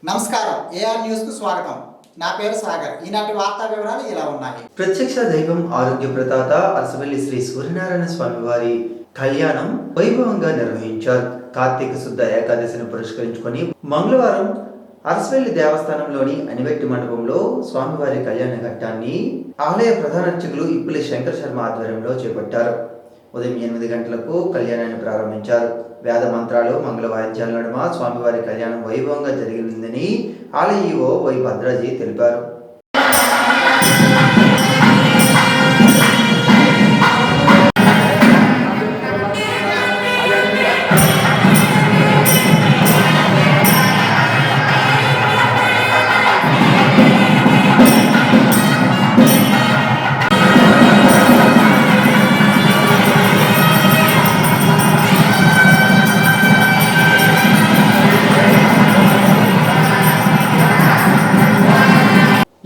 నమస్కారం, AR news కు స్వాగతం. నా పేరు సాగర్. ఈనాటి వార్తా వివరాలు ఇలా ఉన్నాయి. ప్రత్యక్ష దైవం ఆరోగ్య ప్రదాత అరసవల్లి శ్రీ సూర్యనారాయణ స్వామి వారి కళ్యాణం వైభవంగా నిర్వహించారు. కార్తీక శుద్ధ ఏకాదశిని పురస్కరించుకొని మంగళవారం అరసవల్లి దేవస్థానంలోని అనివెట్టి మండపంలో స్వామివారి కళ్యాణ ఘట్టాన్ని ఆలయ ప్రధాన అర్చకులు ఇప్పులి శంకర్ శర్మ ఆధ్వర్యంలో చేపట్టారు. ఉదయం 8 గంటలకు కళ్యాణాన్ని ప్రారంభించారు. వేద మంత్రాలు, మంగళ వాయిద్యాల నడుమ స్వామివారి కళ్యాణం వైభవంగా జరిగిందని ఆలయ ఈవో వై భద్రాజీ తెలిపారు.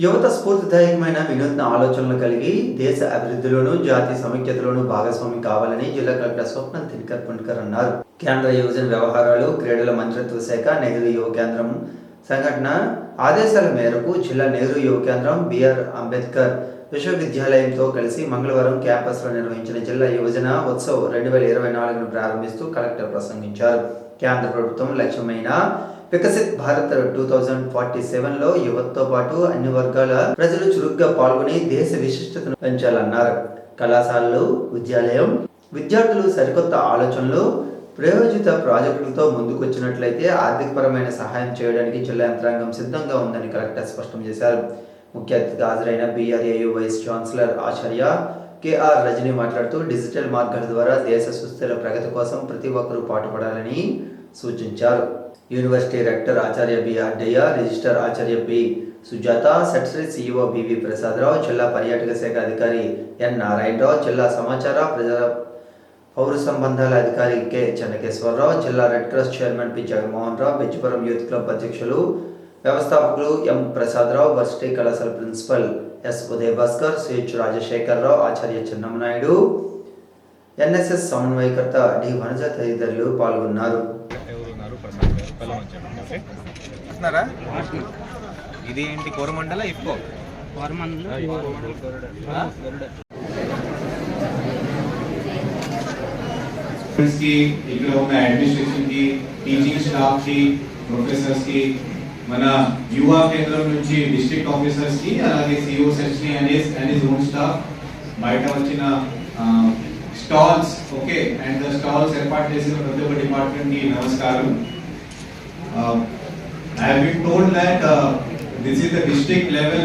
యువత స్ఫూర్తిదాయకమైన వినూత్న ఆలోచనలు కలిగి దేశ అభివృద్ధిలోనూ జాతీయ సమైక్యతలోనూ భాగస్వామి కావాలని జిల్లా కలెక్టర్ స్వప్న దినకర్ పుణ్కర్ అన్నారు. కేంద్ర యువజన వ్యవహారాలు, క్రీడల మంత్రిత్వ శాఖ, నెహ్రూ యువ కేంద్రం సంఘటన ఆదేశాల మేరకు జిల్లా నెహ్రూ యువ కేంద్రం, బిఆర్ అంబేద్కర్ విశ్వవిద్యాలయంతో కలిసి మంగళవారం క్యాంపస్లో నిర్వహించిన జిల్లా యువజన ఉత్సవ్ 2024ను ప్రారంభిస్తూ కలెక్టర్ ప్రసంగించారు. కేంద్ర ప్రభుత్వం లక్ష్యమైన వికసిత్ భారత్ 2047లో యువతతో పాటు అన్ని వర్గాల ప్రజలు చురుగ్గా పాల్గొని దేశ విశిష్టతను పెంచాలన్నారు. కళాశాలలు, విద్యార్థులు సరికొత్త ఆలోచనలు, ప్రయోజిత ప్రాజెక్టులతో ముందుకొచ్చినట్లయితే ఆర్థికపరమైన సహాయం చేయడానికి జిల్లా యంత్రాంగం సిద్ధంగా ఉందని కలెక్టర్ స్పష్టం చేశారు. ముఖ్య అతిథిగా హాజరైన బీఆర్ఏయు వైస్ ఛాన్సలర్ ఆచార్య కేఆర్ రజని మాట్లాడుతూ డిజిటల్ మార్గాల ద్వారా దేశ సుస్థిర ప్రగతి కోసం ప్రతి ఒక్కరూ పాటుపడాలని సూచించారు. యూనివర్సిటీ రెక్టర్ ఆచార్య బి అడ్డయ్య, రిజిస్టర్ ఆచార్య B Sujatha, secretary CEO BV Prasadarao, జిల్లా పర్యాటక శాఖ అధికారి ఎన్ నారాయణరావు, జిల్లా సమాచార ప్రజా పౌర సంబంధాల అధికారి కె చెన్నకేశ్వరరావు, జిల్లా red cross chairman P Jaganmohan Rao, Bejjipuram youth club అధ్యక్షులు వ్యవస్థాపకులు ఎం ప్రసాదరావు, వర్సిటీ కళాశాల principal S Uday Bhaskar, Ch Rajasekhararao, ఆచార్య చిన్నమనాయుడు, ఎన్ఎస్ఎస్ సమన్వయకర్త డి వనజ తదితరులు పాల్గొన్నారు. ఇది ఏంటి కోరమండల ఇఫ్కో కి ఇక్కడ ఉన్న అడ్మినిస్ట్రేషన్ కి, టీచింగ్ స్టాఫ్ కి, ప్రొఫెసర్స్ కి, మన యువ కేంద్రం నుంచి డిస్ట్రిక్ట్ ఆఫీసర్స్ కి, అలాగే CEO section and his own staff, బయట వచ్చిన స్టాల్స్ ఓకే అండ్ స్టాల్స్ ఏర్పాటు చేసిన ప్రతి ఒక్క డిపార్ట్మెంట్ కి నమస్కారం. I have been told that this is the district level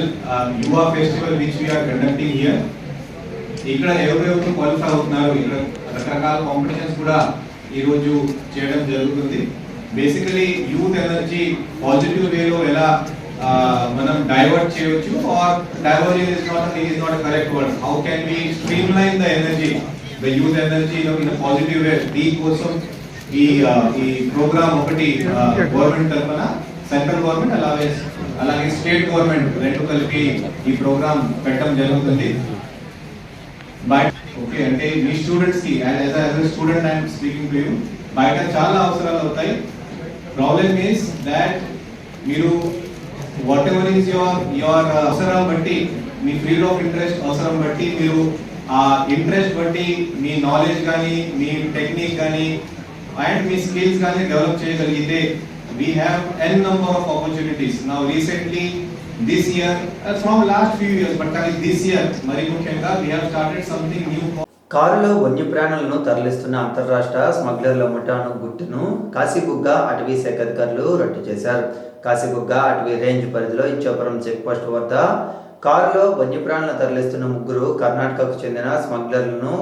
Yuva festival which we are conducting here. ఇక్కడ ఎవరెవరు క్వాలిఫై అవుతున్నారు, ఇక్కడ రకరకాల కాంపిటీషన్స్ కూడా ఈరోజు చేయడం జరుగుతుంది. బేసికలీ యూత్ ఎనర్జీ పాజిటివ్ వేలో ఎలా మనం డైవర్ట్ చేయవచ్చు, or diversion is not a correct word. How can we streamline the energy, the youth energy in a positive way? దీనికోసం ఈ ప్రోగ్రామ్ ఒకటి గవర్నమెంట్ తరఫున, సెంట్రల్ గవర్నమెంట్ అలాగే స్టేట్ గవర్నమెంట్ రెండు కలిపి ఈ ప్రోగ్రామ్ పెట్టడం జరుగుతుంది. బయట ఓకే అంటే మీ స్టూడెంట్స్ కి as a student I'm speaking to you, బయట చాలా అవసరాలు అవుతాయి. ప్రాబ్లమ్ ఈస్ దాట్ మీరు వాట్ ఎవర్ ఈస్ యువర్ అవసరం బట్టి, మీ ఫీల్డ్ ఆఫ్ ఇంట్రెస్ట్ అవసరం బట్టి, మీరు ఆ ఇంట్రెస్ట్ బట్టి మీ నాలెడ్జ్ కానీ, మీ టెక్నిక్ కానీ and మీ skills కానీ డెవలప్ చేయగలిగితే we have n number of opportunities. Now recently this year, from last few years, but this year మరి ముఖ్యంగా we have started something new. కారులో వన్యప్రాణులను తరలిస్తున్న అంతర్రాష్ట్ర స్మగ్లర్ల ముఠాను గుట్టును కాశీబుగ్గ అటవీ శాఖ అధికారులు రట్టు చేశారు. కాశీబుగ్గ అటవీ రేంజ్ పరిధిలో ఇచ్చాపురం చెక్ పోస్ట్ వద్ద కారులో వన్యప్రాణులను తరలిస్తున్న 3 కర్ణాటకకు చెందిన స్మగ్లర్లను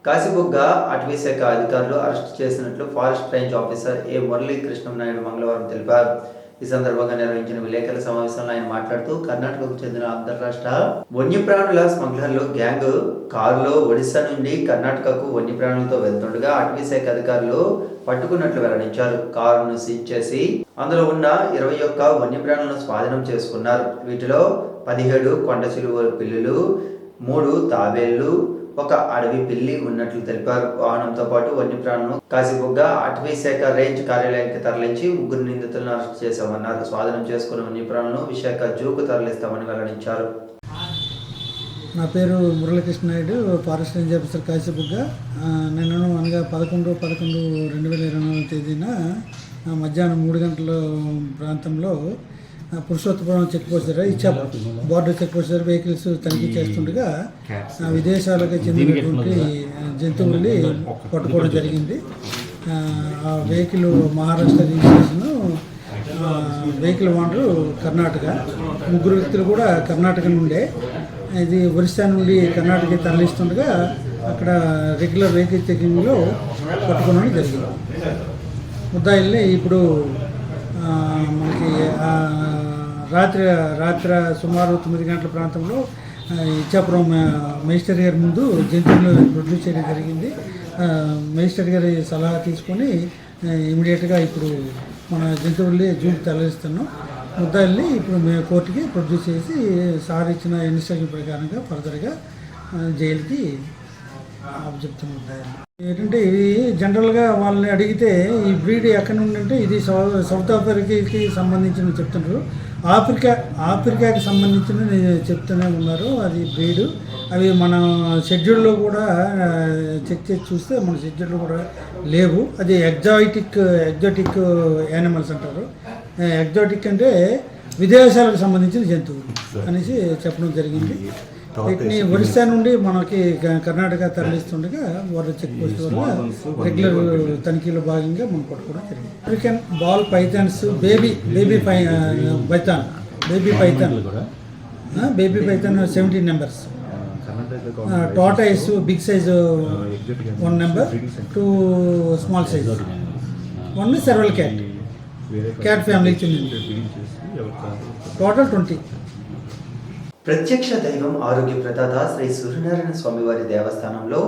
కాశీబుగ్గ అటవీ శాఖ అధికారులు అరెస్ట్ చేసినట్లు ఫారెస్ట్ రేంజ్ ఆఫీసర్ ఏ మురళీ కృష్ణం నాయుడు మంగళవారం తెలిపారు. ఈ సందర్భంగా నిర్వహించిన విలేకరుల సమావేశంలో ఆయన మాట్లాడుతూ కర్ణాటకకు చెందిన అంతర్రాష్ట్ర వన్యప్రాణుల స్మగ్లర్లు గ్యాంగ్ కారులో ఒడిశా నుండి కర్ణాటకకు వన్యప్రాణులతో వెళ్తుండగా అటవీ శాఖ అధికారులు పట్టుకున్నట్లు వెల్లడించారు. కారును సీజ్ చేసి అందులో ఉన్న 21 వన్యప్రాణులను స్వాధీనం చేసుకున్నారు. వీటిలో 17 కొండ చిలువ పిల్లులు, 3 తాబేళ్లు, 1 అడవి పిల్లి ఉన్నట్లు తెలిపారు. వాహనంతో పాటు వన్యప్రాణులను కాశీబుగ్గ అటవీ శాఖ రేంజ్ కార్యాలయానికి తరలించి 3 నిందితులను అరెస్ట్ చేశామన్నారు. స్వాధీనం చేసుకున్న వన్యప్రాణులను విశాఖ జూకు తరలిస్తామని వెల్లడించారు. నా పేరు Muralikrishna Naidu, forest range officer Kashibugga. నేను అనగా 11/11/2024 తేదీన మధ్యాహ్నం 3 గంటల ప్రాంతంలో పురుషోత్తపురం చెక్ పోస్ట్ దగ్గర ఇచ్చా బార్డర్ చెక్ పోస్ట్ దగ్గర వెహికల్స్ తనిఖీ చేస్తుండగా విదేశాలకు చెందినటువంటి జంతువుల్ని పట్టుకోవడం జరిగింది. ఆ vehicle Maharashtra registration, vehicle owner Karnataka. 3 వ్యక్తులు కూడా కర్ణాటక నుండే. ఇది ఒరిస్సా నుండి కర్ణాటకకి తరలిస్తుండగా అక్కడ రెగ్యులర్ వెహికల్ చెకింగ్లో పట్టుకోవడం జరిగింది. ముద్దాయిల్ని ఇప్పుడు మనకి రాత్రి సుమారు 9 గంటల ప్రాంతంలో ఇచ్చాపురం మేజిస్ట్రేట్ గారి ముందు జంతువులను ప్రొడ్యూస్ చేయడం జరిగింది. మేజిస్ట్రేట్ గారి సలహా తీసుకొని ఇమీడియట్గా ఇప్పుడు మన జంతువుల్ని జూకి తరలిస్తున్నాం. ముద్దాయిల్ని ఇప్పుడు మేము కోర్టుకి ప్రొడ్యూస్ చేసి సార్ ఇచ్చిన ఇన్స్ట్రక్షన్ ప్రకారంగా ఫర్దర్గా జైలుకి చెప్తున్నాం. ఏంటంటే ఇది జనరల్గా వాళ్ళని అడిగితే ఈ బ్రీడ్ ఎక్కడి నుండి అంటే ఇది సౌత్ ఆఫ్రికాకి సంబంధించిన చెప్తున్నారు. ఆఫ్రికాకి సంబంధించిన చెప్తూనే ఉన్నారు. అది బ్రీడు. అవి మన షెడ్యూల్లో కూడా చెక్ చేసి చూస్తే మన షెడ్యూల్లో కూడా లేవు. అది ఎగ్జాటిక్ యానిమల్స్ అంటారు. ఎగ్జాటిక్ అంటే విదేశాలకు సంబంధించిన జంతువులు అనేసి చెప్పడం జరిగింది. వీటిని ఒరిస్సా నుండి మనకి కర్ణాటక తరలిస్తుండగా వారి చెక్ పోస్ట్ వల్ల రెగ్యులర్ తనిఖీలో భాగంగా మనం పట్టుకోవడం జరిగింది. African ball pythons, baby python 17 numbers, tortoise big size 1 number, 2 small size, 1 serval cat ఫ్యామిలీకి చెందింది. టోటల్ 20. ప్రత్యక్ష దైవం ఆరోగ్య ప్రదాత శ్రీ సూర్యనారాయణ స్వామివారి దేవస్థానంలో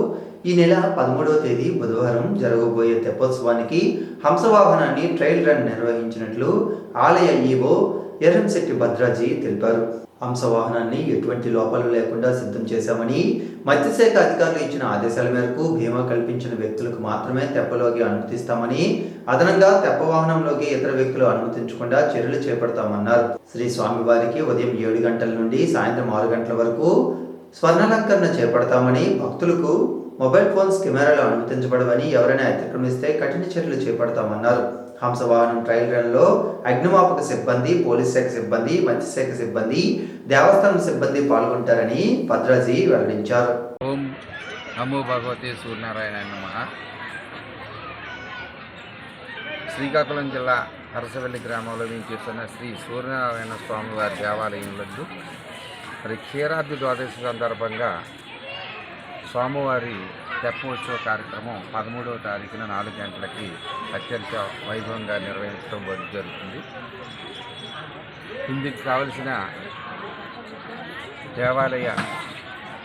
ఈ నెల 13వ తేదీ బుధవారం జరగబోయే తెప్పోత్సవానికి హంసవాహనాన్ని ట్రయల్ రన్ నిర్వహించినట్లు ఆలయ ఈవో ఎర్రంశెట్టి భద్రాజీ తెలిపారు. హంసవాహనాన్ని ఎటువంటి లోపాలు లేకుండా సిద్ధం చేశామని, మత్స్యశాఖ అధికారులు ఇచ్చిన ఆదేశాల మేరకు బీమా కల్పించిన వ్యక్తులకు మాత్రమే తెప్పలోకి అనుమతిస్తామని, అదనంగా తెప్ప వాహనంలోకి ఇతర వ్యక్తులు అనుమతించకుండా చర్యలు చేపడతామన్నారు. శ్రీ స్వామివారికి ఉదయం 7 గంటల నుండి సాయంత్రం 6 గంటల వరకు స్వర్ణాలంకరణ చేపడతామని, భక్తులకు మొబైల్ ఫోన్స్ కెమెరాలు అనుమతించబడవని, ఎవరైనా అతిక్రమిస్తే కఠిన చర్యలు చేపడతామన్నారు. హంసవాహనం ట్రయల్ రన్లో అగ్నిమాపక సిబ్బంది, పోలీస్ శాఖ సిబ్బంది, మత్స్యశాఖ సిబ్బంది, దేవస్థానం సిబ్బంది పాల్గొంటారని భద్రాజీ వెల్లడించారు. ఓం నమో భగవతే సూర్యనారాయణ నమః. శ్రీకాకుళం జిల్లా అరసవెల్లి గ్రామంలో చేస్తున్న శ్రీ సూర్యనారాయణ స్వామివారి దేవాలయంలో మరి క్షీరాబ్ది ద్వాదశి సందర్భంగా స్వామివారి తెప్పోత్సవ కార్యక్రమం 13వ తారీఖున 4 గంటలకి అత్యంత వైభవంగా నిర్వహించడం జరుగుతుంది. ఇందుకు కావలసిన దేవాలయ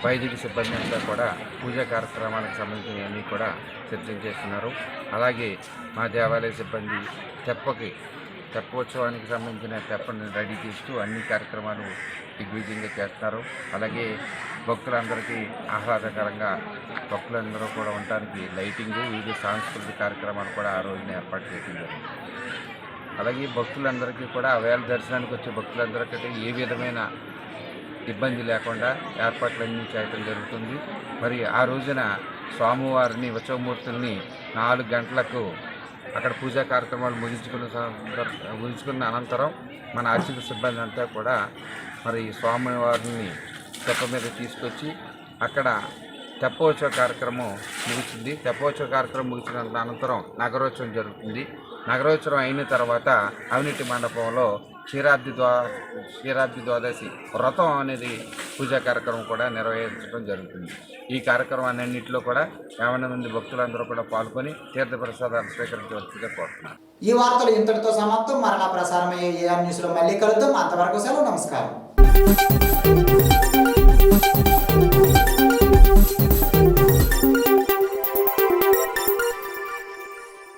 వైదిక సిబ్బంది అంతా కూడా పూజా కార్యక్రమాలకు సంబంధించినవన్నీ కూడా సిద్ధం చేస్తున్నారు. అలాగే మా దేవాలయ సిబ్బంది తెప్పోత్సవానికి సంబంధించిన తెప్పని రెడీ చేస్తూ అన్ని కార్యక్రమాలు దిగ్విజయంగా చేస్తారు. అలాగే భక్తులందరికీ ఆహ్లాదకరంగా భక్తులందరూ కూడా ఉండడానికి లైటింగు, వివిధ సాంస్కృతిక కార్యక్రమాలు కూడా ఆ రోజున ఏర్పాటు చేయడం జరిగింది. అలాగే భక్తులందరికీ కూడా వేళ దర్శనానికి వచ్చే భక్తులందరికీ ఏ విధమైన ఇబ్బంది లేకుండా ఏర్పాట్లన్నీ చేయడం జరుగుతుంది. మరి ఆ రోజున స్వామివారిని ఉత్సవమూర్తుల్ని 4 గంటలకు అక్కడ పూజా కార్యక్రమాలు ముగించుకున్న అనంతరం మన అర్చక సిబ్బంది అంతా కూడా మరి స్వామివారిని తెప్ప మీద తీసుకొచ్చి అక్కడ తెప్పోత్సవ కార్యక్రమం ముగిసింది. తెప్పోత్సవ కార్యక్రమం ముగిసిన అనంతరం నగరోత్సవం జరుగుతుంది. నగరోత్సవం అయిన తర్వాత అవినీతి మండపంలో క్షీరాబ్ది ద్వాదశి వ్రతం అనేది పూజా కార్యక్రమం కూడా నిర్వహించడం జరుగుతుంది. ఈ కార్యక్రమాన్నింటిలో కూడా 50 మంది భక్తులందరూ కూడా పాల్గొని తీర్థప్రసాదాలు స్వీకరించవలసిందిగా కోరుతున్నారు. ఈ వార్తలు ఇంతటితో సమాప్తం. మరలా ప్రసారమయ్యే AR న్యూస్లో మళ్ళీ కలుద్దాం. అంతవరకు సెలవు. నమస్కారం.